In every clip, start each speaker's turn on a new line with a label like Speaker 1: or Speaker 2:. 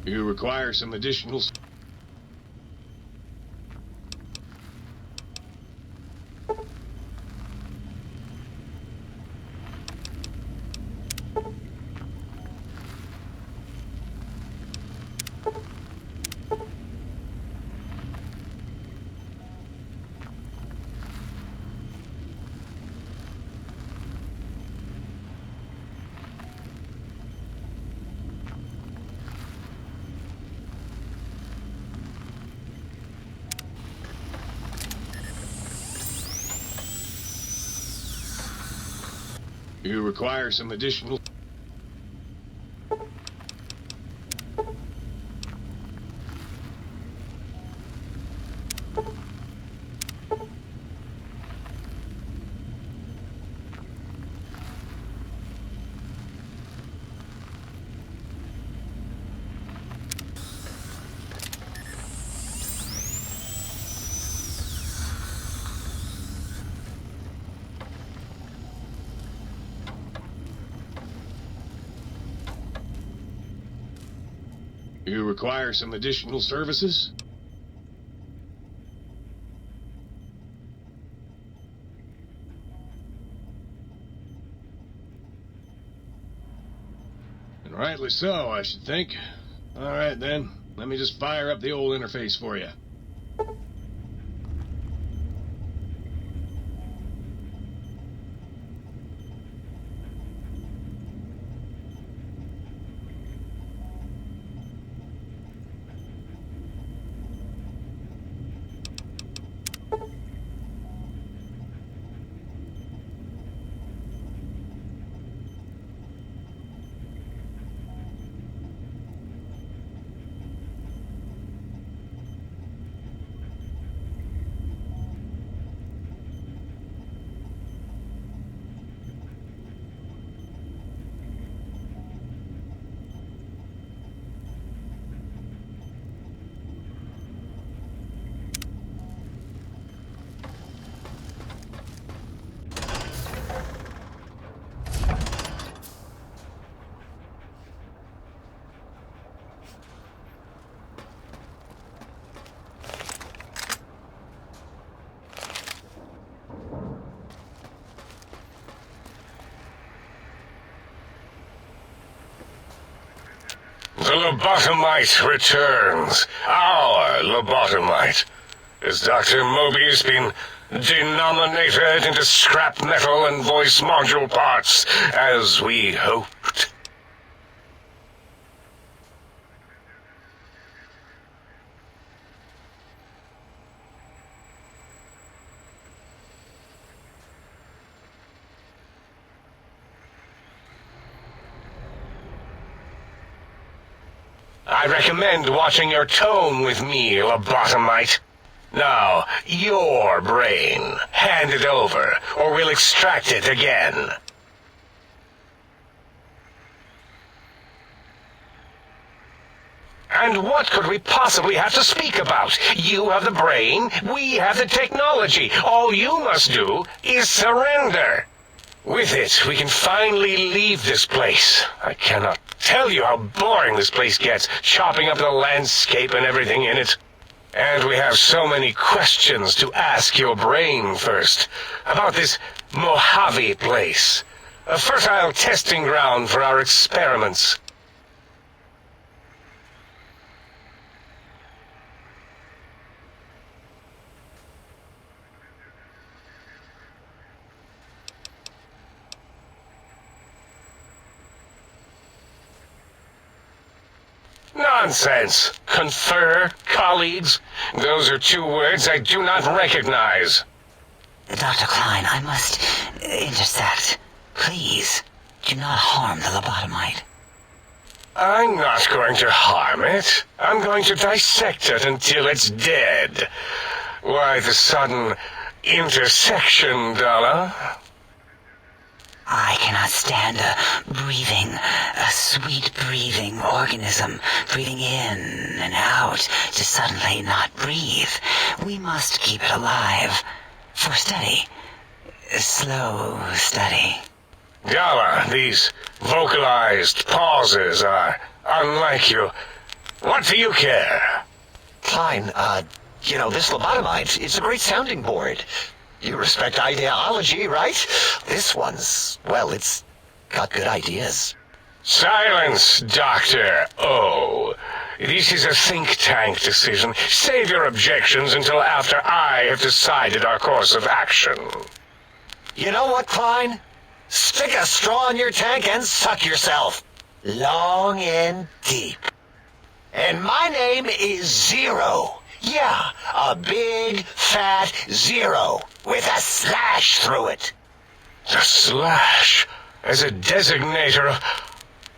Speaker 1: You require some additional... You require some additional... You require some additional services? And rightly so, I should think. All right, then. Let me just fire up the old interface for you.
Speaker 2: The lobotomite returns. Our lobotomite. Has Dr. Mobius been denominated into scrap metal and voice module parts, as we hoped? I recommend watching your tone with me, lobotomite. Now, your brain. Hand it over, or we'll extract it again. And what could we possibly have to speak about? You have the brain, we have the technology. All you must do is surrender. With it, we can finally leave this place. I cannot tell you how boring this place gets, chopping up the landscape and everything in it. And we have so many questions to ask your brain first. About this Mojave place. A fertile testing ground for our experiments. Nonsense. Confer, colleagues. Those are two words I do not recognize.
Speaker 3: Dr. Klein, I must intersect. Please, do not harm the lobotomite.
Speaker 2: I'm not going to harm it. I'm going to dissect it until it's dead. Why the sudden intersection, Dalla?
Speaker 3: I cannot stand a sweet breathing organism breathing in and out to suddenly not breathe. We must keep it alive. For study. Slow study.
Speaker 2: Dalla, these vocalized pauses are unlike you. What do you care?
Speaker 4: Klein, this lobotomite, it's a great sounding board. You respect ideology, right? This one's, well, it's got good ideas.
Speaker 2: Silence, Dr. O. This is a think tank decision. Save your objections until after I have decided our course of action.
Speaker 4: You know what, Klein? Stick a straw in your tank and suck yourself. Long and deep. And my name is Zero. Yeah, a big, fat zero with a slash through it.
Speaker 2: The slash as a designator of...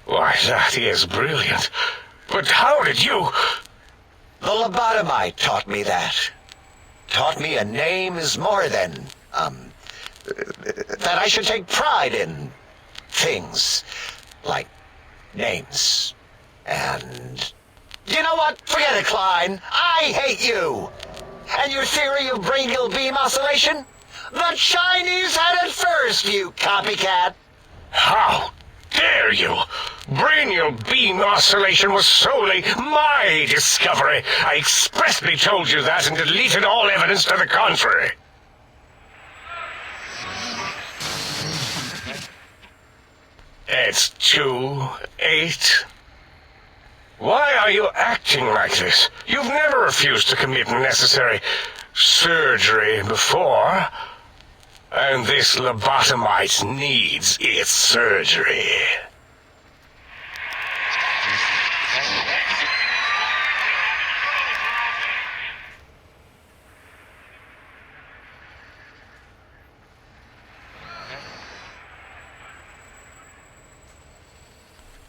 Speaker 2: Why, that is brilliant. But how did you...
Speaker 4: The lobotomite taught me that. Taught me a name is more than, that I should take pride in things like names. And you know what? Forget it, Klein. I hate you. And your theory of brachial beam oscillation? The Chinese had it first, you copycat.
Speaker 2: How dare you? Brachial beam oscillation was solely my discovery. I expressly told you that and deleted all evidence to the contrary. It's 2-8. Why are you acting like this? You've never refused to commit necessary surgery before. And this lobotomite needs its surgery.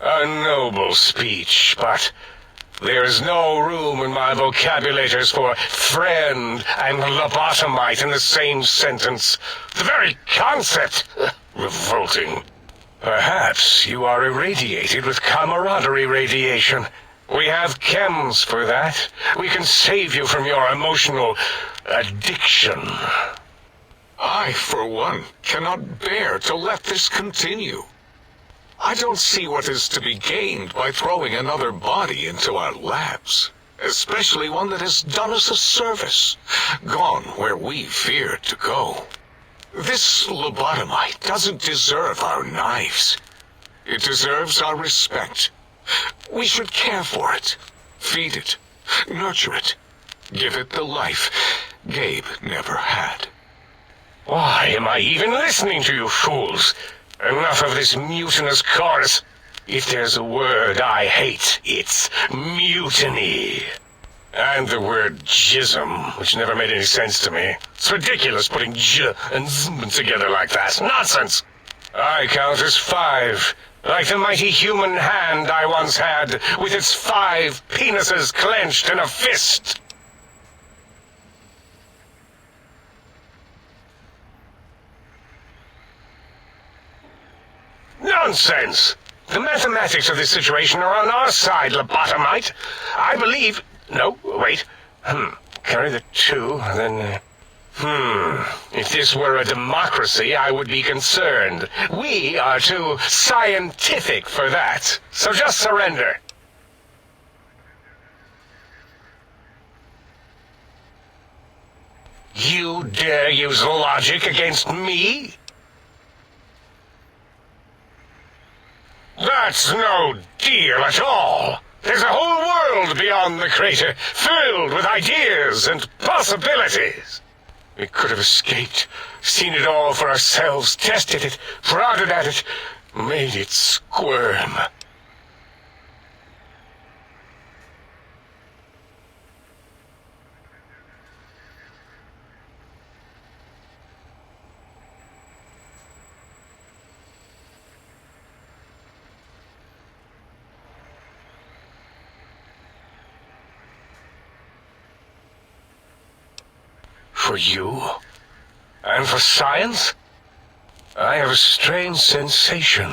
Speaker 2: A noble speech, but there is no room in my vocabulators for friend and lobotomite in the same sentence. The very concept, revolting. Perhaps you are irradiated with camaraderie radiation. We have chems for that. We can save you from your emotional addiction.
Speaker 5: I, for one, cannot bear to let this continue. I don't see what is to be gained by throwing another body into our labs, especially one that has done us a service, gone where we feared to go. This lobotomite doesn't deserve our knives. It deserves our respect. We should care for it, feed it, nurture it, give it the life Gabe never had.
Speaker 2: Why am I even listening to you fools? Enough of this mutinous chorus. If there's a word I hate, it's mutiny. And the word jism, which never made any sense to me. It's ridiculous putting j and zm together like that. Nonsense! I count as 5, like the mighty human hand I once had, with its 5 penises clenched in a fist. Nonsense! The mathematics of this situation are on our side, lobotomite. I believe... No, wait. Carry the 2, then... If this were a democracy, I would be concerned. We are too scientific for that. So just surrender. You dare use logic against me? That's no deal at all. There's a whole world beyond the crater, filled with ideas and possibilities. We could have escaped, seen it all for ourselves, tested it, prodded at it, made it squirm. For you? And for science? I have a strange sensation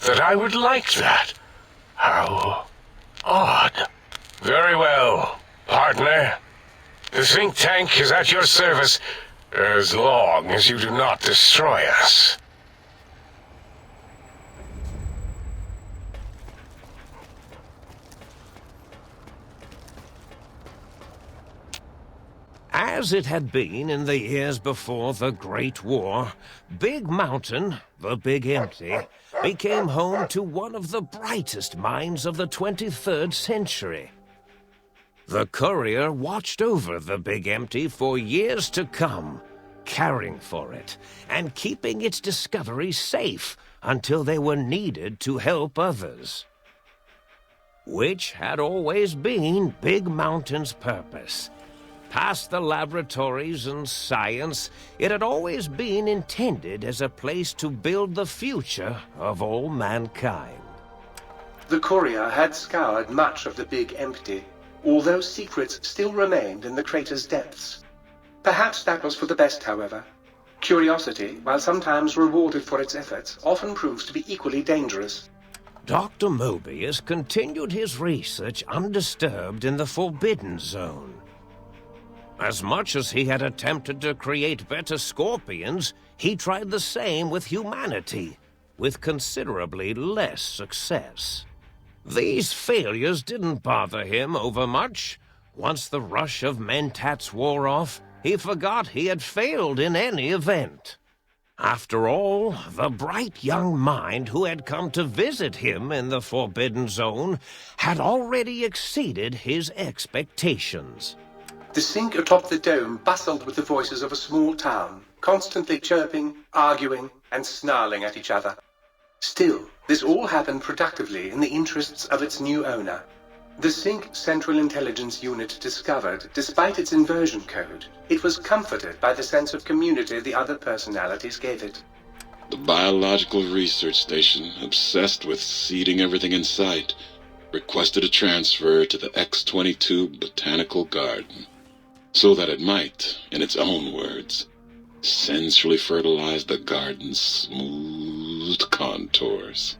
Speaker 2: that I would like that. How odd. Very well, partner. The think tank is at your service as long as you do not destroy us.
Speaker 6: As it had been in the years before the Great War, Big Mountain, the Big Empty, became home to one of the brightest minds of the 23rd century. The courier watched over the Big Empty for years to come, caring for it and keeping its discoveries safe until they were needed to help others. Which had always been Big Mountain's purpose. Past the laboratories and science, it had always been intended as a place to build the future of all mankind.
Speaker 7: The courier had scoured much of the Big Empty, although secrets still remained in the crater's depths. Perhaps that was for the best, however. Curiosity, while sometimes rewarded for its efforts, often proves to be equally dangerous.
Speaker 6: Dr. Mobius continued his research undisturbed in the Forbidden Zone. As much as he had attempted to create better scorpions, he tried the same with humanity, with considerably less success. These failures didn't bother him overmuch. Once the rush of mentats wore off, he forgot he had failed in any event. After all, the bright young mind who had come to visit him in the Forbidden Zone had already exceeded his expectations.
Speaker 7: The sink atop the dome bustled with the voices of a small town, constantly chirping, arguing, and snarling at each other. Still, this all happened productively in the interests of its new owner. The Sync Central Intelligence Unit discovered, despite its inversion code, it was comforted by the sense of community the other personalities gave it.
Speaker 8: The Biological Research Station, obsessed with seeding everything in sight, requested a transfer to the X-22 Botanical Garden, so that it might, in its own words, sensually fertilize the garden's smooth contours.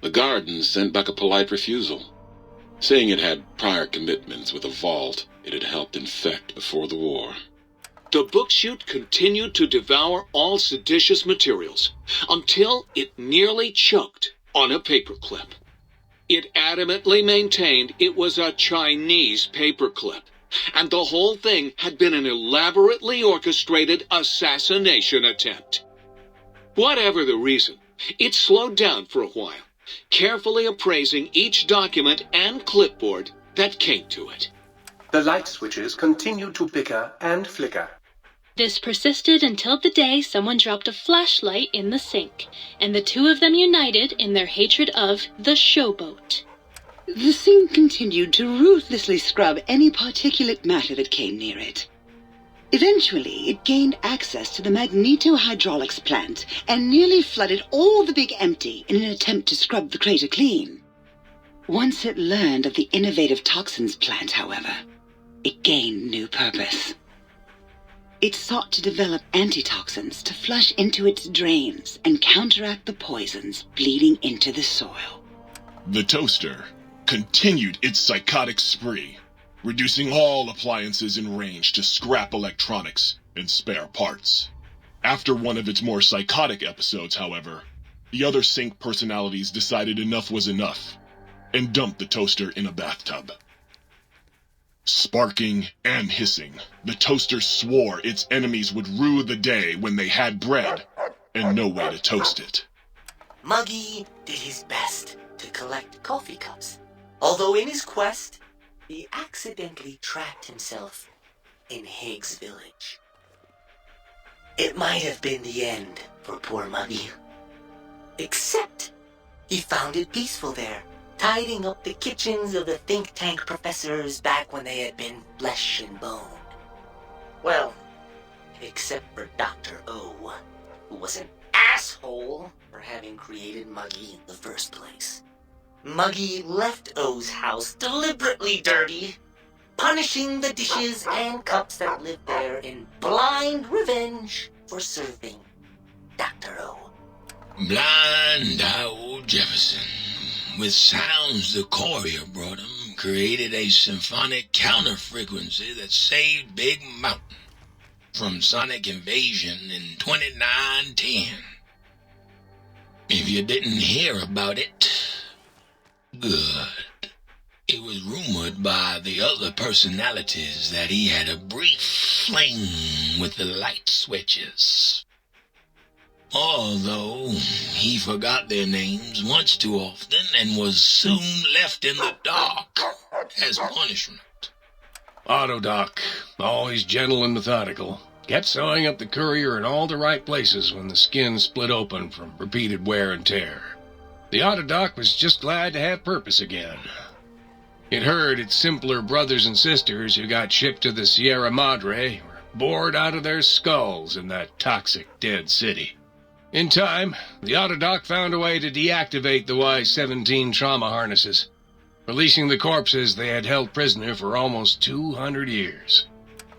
Speaker 8: The garden sent back a polite refusal, saying it had prior commitments with a vault it had helped infect before the war.
Speaker 9: The book chute continued to devour all seditious materials until it nearly choked on a paperclip. It adamantly maintained it was a Chinese paperclip, and the whole thing had been an elaborately orchestrated assassination attempt. Whatever the reason, it slowed down for a while, carefully appraising each document and clipboard that came to it.
Speaker 7: The light switches continued to bicker and flicker.
Speaker 10: This persisted until the day someone dropped a flashlight in the sink, and the two of them united in their hatred of the showboat.
Speaker 3: The sink continued to ruthlessly scrub any particulate matter that came near it. Eventually, it gained access to the magneto-hydraulics plant and nearly flooded all the Big Empty in an attempt to scrub the crater clean. Once it learned of the innovative toxins plant, however, it gained new purpose. It sought to develop antitoxins to flush into its drains and counteract the poisons bleeding into the soil.
Speaker 11: The toaster continued its psychotic spree, reducing all appliances in range to scrap electronics and spare parts. After one of its more psychotic episodes, however, the other Sync personalities decided enough was enough and dumped the toaster in a bathtub. Sparking and hissing, the toaster swore its enemies would rue the day when they had bread and no way to toast it.
Speaker 12: Muggy did his best to collect coffee cups, although in his quest, he accidentally trapped himself in Higgs Village. It might have been the end for poor Muggy. Except he found it peaceful there, tidying up the kitchens of the think tank professors back when they had been flesh and bone. Well, except for Dr. O, who was an asshole for having created Muggy in the first place. Muggy left O's house deliberately dirty, punishing the dishes and cups that lived there in blind revenge for serving Dr. O.
Speaker 13: Blind old Jefferson, with sounds the courier brought him, created a symphonic counter-frequency that saved Big Mountain from sonic invasion in 2910. If you didn't hear about it, good. It was rumored by the other personalities that he had a brief fling with the light switches. Although he forgot their names much too often and was soon left in the dark as punishment.
Speaker 1: Autodoc, always gentle and methodical, kept sewing up the courier in all the right places when the skin split open from repeated wear and tear. The Autodoc was just glad to have purpose again. It heard its simpler brothers and sisters who got shipped to the Sierra Madre were bored out of their skulls in that toxic dead city. In time, the Autodoc found a way to deactivate the Y-17 trauma harnesses, releasing the corpses they had held prisoner for almost 200 years.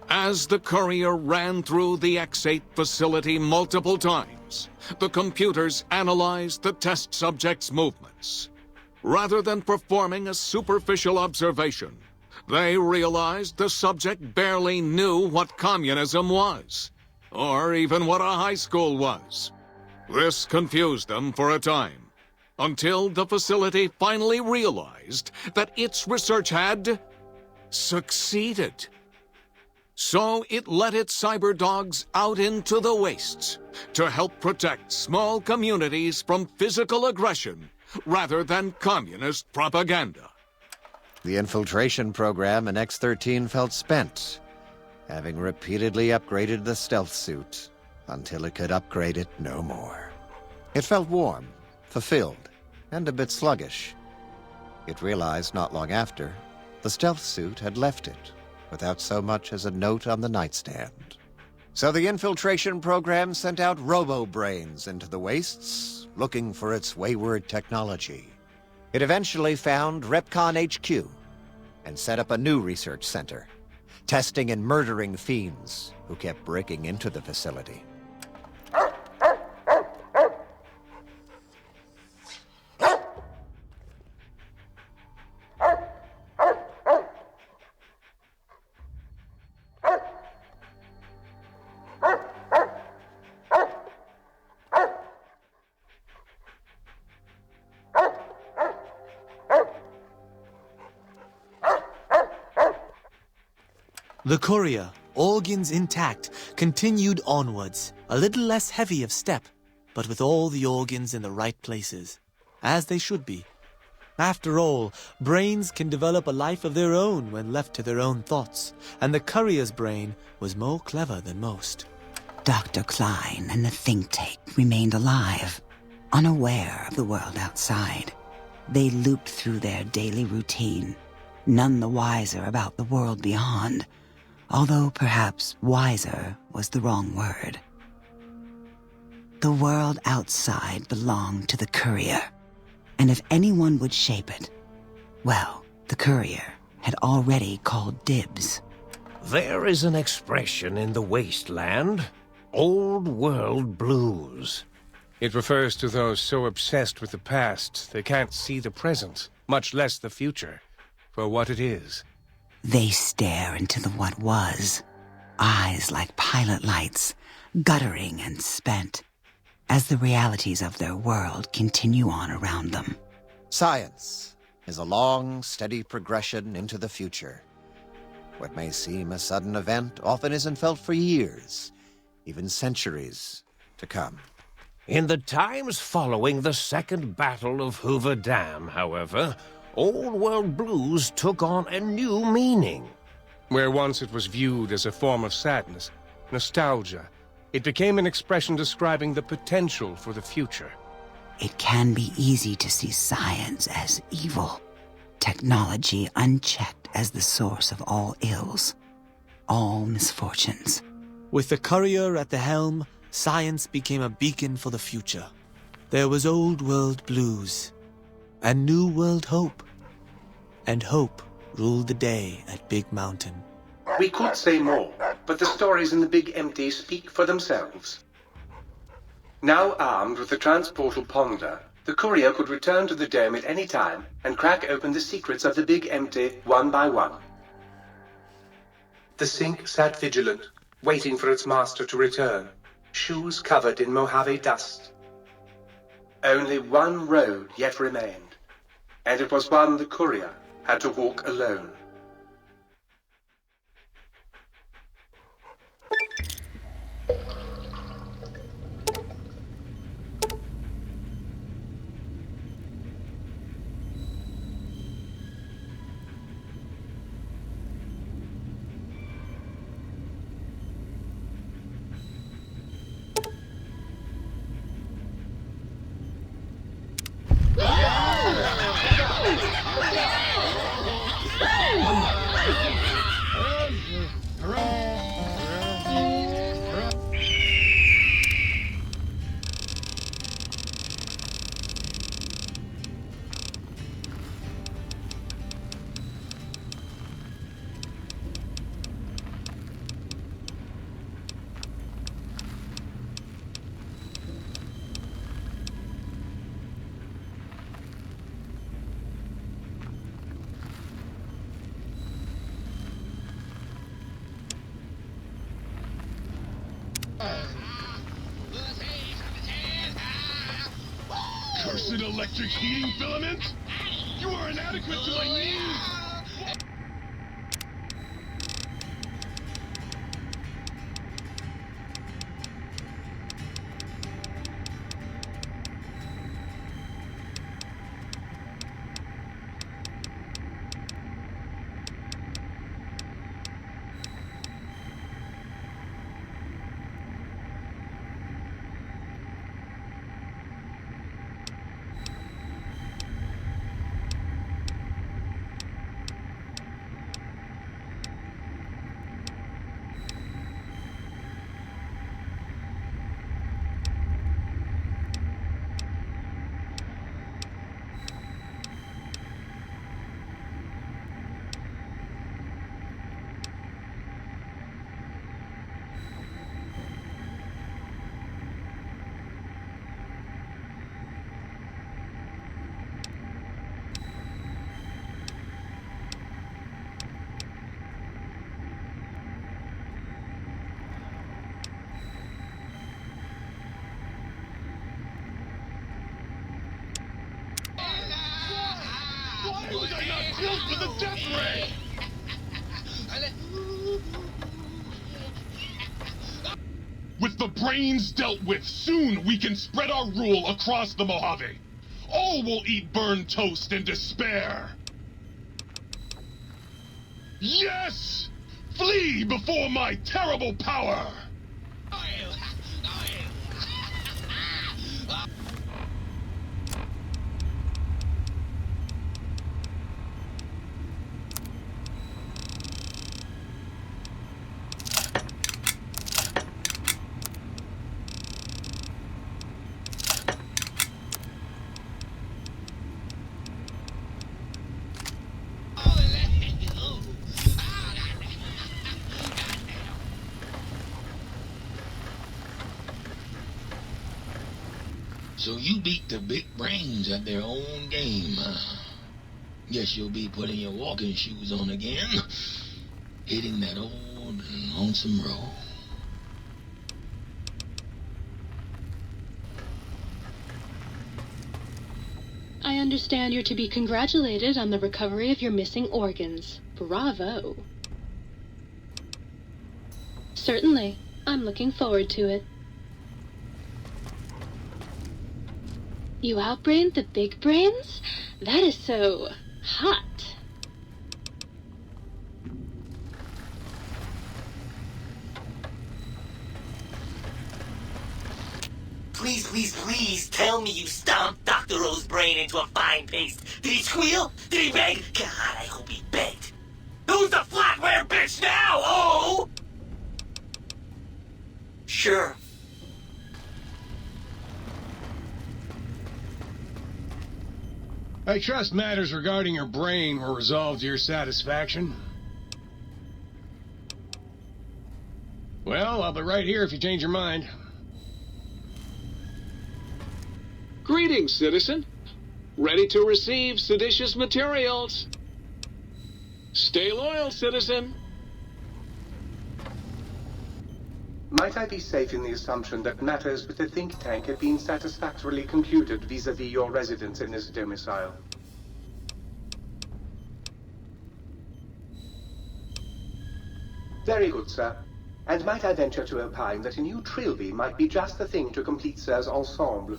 Speaker 5: As the courier ran through the X-8 facility multiple times, the computers analyzed the test subject's movements. Rather than performing a superficial observation, they realized the subject barely knew what communism was, or even what a high school was. This confused them for a time, until the facility finally realized that its research had succeeded. So it let its cyber dogs out into the wastes to help protect small communities from physical aggression rather than communist propaganda.
Speaker 14: The infiltration program in X-13 felt spent, having repeatedly upgraded the stealth suit until it could upgrade it no more. It felt warm, fulfilled, and a bit sluggish. It realized not long after, the stealth suit had left it, without so much as a note on the nightstand. So the infiltration program sent out robo-brains into the wastes, looking for its wayward technology. It eventually found Repcon HQ, and set up a new research center, testing and murdering fiends who kept breaking into the facility.
Speaker 15: The courier, organs intact, continued onwards, a little less heavy of step, but with all the organs in the right places, as they should be. After all, brains can develop a life of their own when left to their own thoughts, and the courier's brain was more clever than most.
Speaker 3: Dr. Klein and the think tank remained alive, unaware of the world outside. They looped through their daily routine, none the wiser about the world beyond, although perhaps wiser was the wrong word. The world outside belonged to the courier, and if anyone would shape it, well, the courier had already called dibs.
Speaker 6: There is an expression in the wasteland, old world blues.
Speaker 16: It refers to those so obsessed with the past they can't see the present, much less the future, for what it is.
Speaker 3: They stare into the what was, eyes like pilot lights, guttering and spent, as the realities of their world continue on around them.
Speaker 14: Science is a long, steady progression into the future. What may seem a sudden event often isn't felt for years, even centuries to come.
Speaker 6: In the times following the Second Battle of Hoover Dam, however, Old World Blues took on a new meaning.
Speaker 16: Where once it was viewed as a form of sadness, nostalgia, it became an expression describing the potential for the future.
Speaker 3: It can be easy to see science as evil, technology unchecked as the source of all ills, all misfortunes.
Speaker 15: With the courier at the helm, science became a beacon for the future. There was old world blues, and new world hope. And hope ruled the day at Big Mountain.
Speaker 7: We could say more, but the stories in the Big Empty speak for themselves. Now armed with the transportal Ponder, the courier could return to the dome at any time and crack open the secrets of the Big Empty one by one. The sink sat vigilant, waiting for its master to return, shoes covered in Mojave dust. Only one road yet remained, and it was one the courier had to walk alone.
Speaker 11: Cursed electric heating filament? You are inadequate to my needs! Why was I not built for the death ray? With the brains dealt with, soon we can spread our rule across the Mojave. All will eat burned toast in despair. Yes! Flee before my terrible power!
Speaker 13: So you beat the big brains at their own game, huh? Guess you'll be putting your walking shoes on again, hitting that old lonesome road.
Speaker 10: I understand you're to be congratulated on the recovery of your missing organs. Bravo. Certainly. I'm looking forward to it. You outbrained the big brains? That is so hot.
Speaker 12: Please, please, please tell me you stomped Dr. O's brain into a fine paste. Did he squeal? Did he beg? God, I hope he begged. Who's the flatware bitch now, oh? Sure.
Speaker 1: I trust matters regarding your brain were resolved to your satisfaction. Well, I'll be right here if you change your mind.
Speaker 9: Greetings, citizen. Ready to receive seditious materials. Stay loyal, citizen.
Speaker 7: Might I be safe in the assumption that matters with the think tank have been satisfactorily concluded vis-à-vis your residence in this domicile? Very good, sir. And might I venture to opine that a new trilby might be just the thing to complete Sir's ensemble?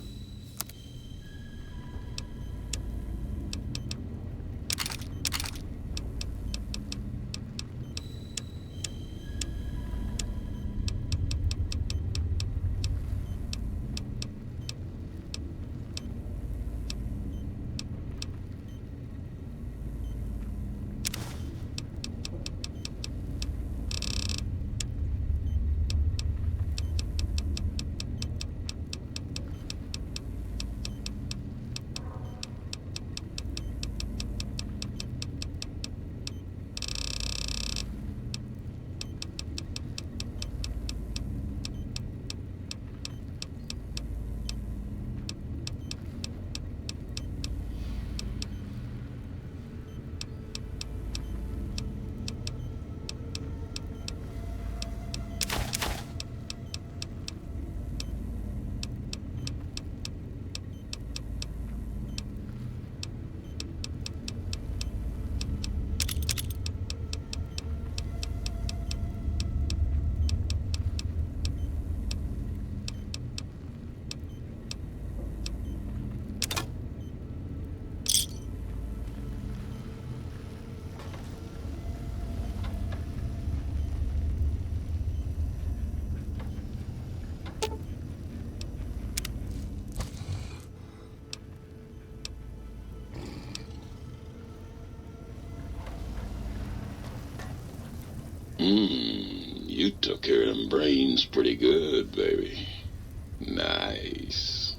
Speaker 8: You took care of them brains pretty good, baby. Nice.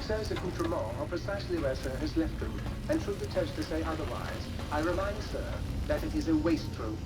Speaker 7: Sir's accoutrements are precisely where Sir has left them, and should the toaster say otherwise, I remind Sir that it is a wastrel.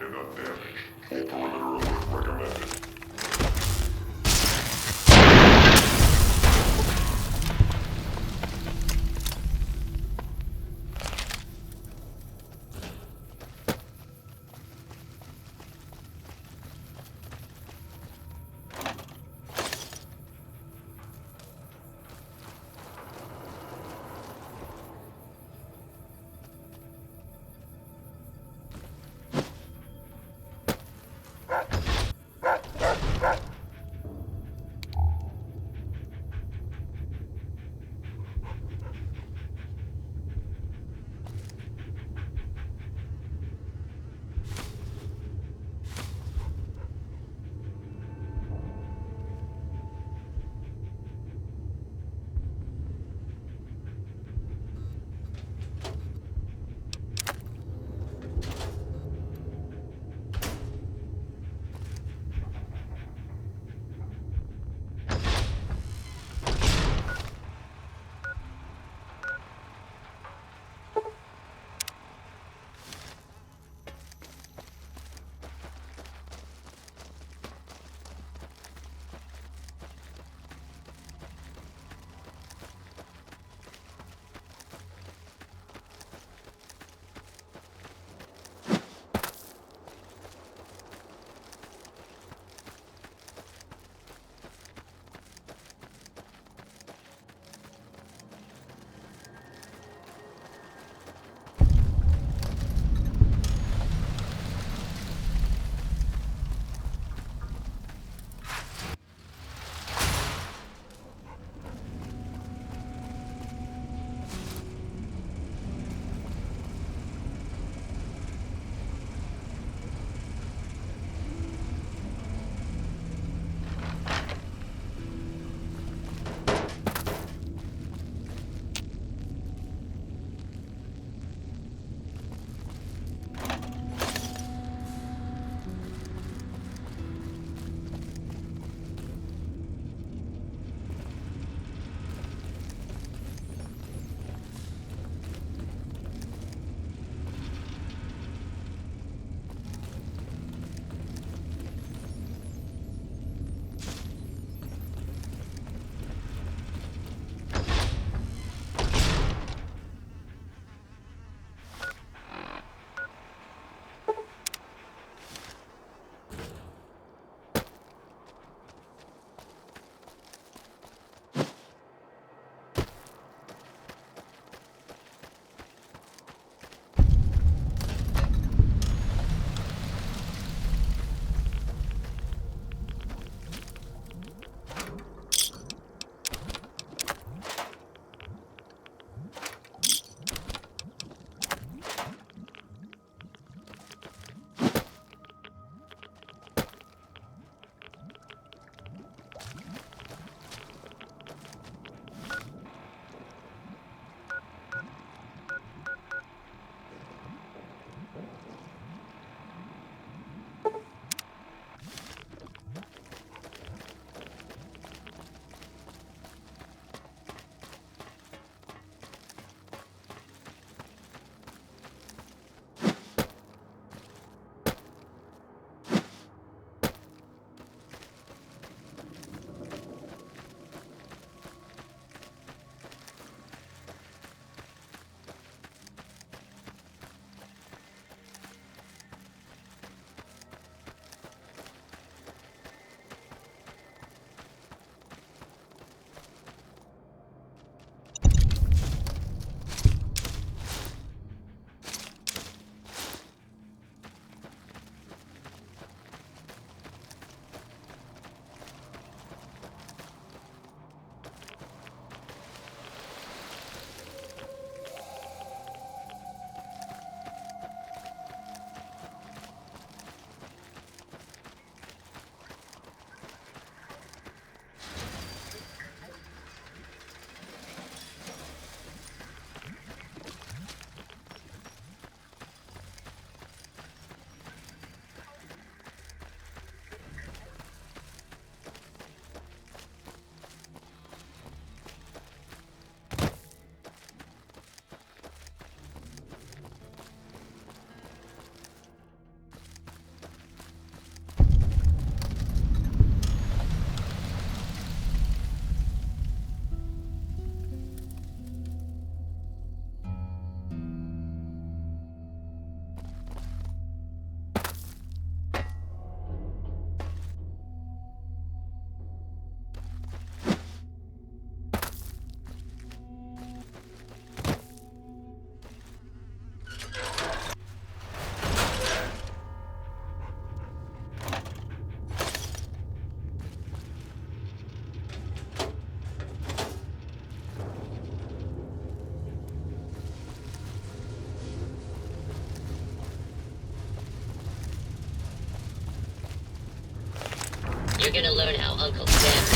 Speaker 17: enough damage. Full perimeter alert recommended.
Speaker 18: gonna learn how Uncle Sam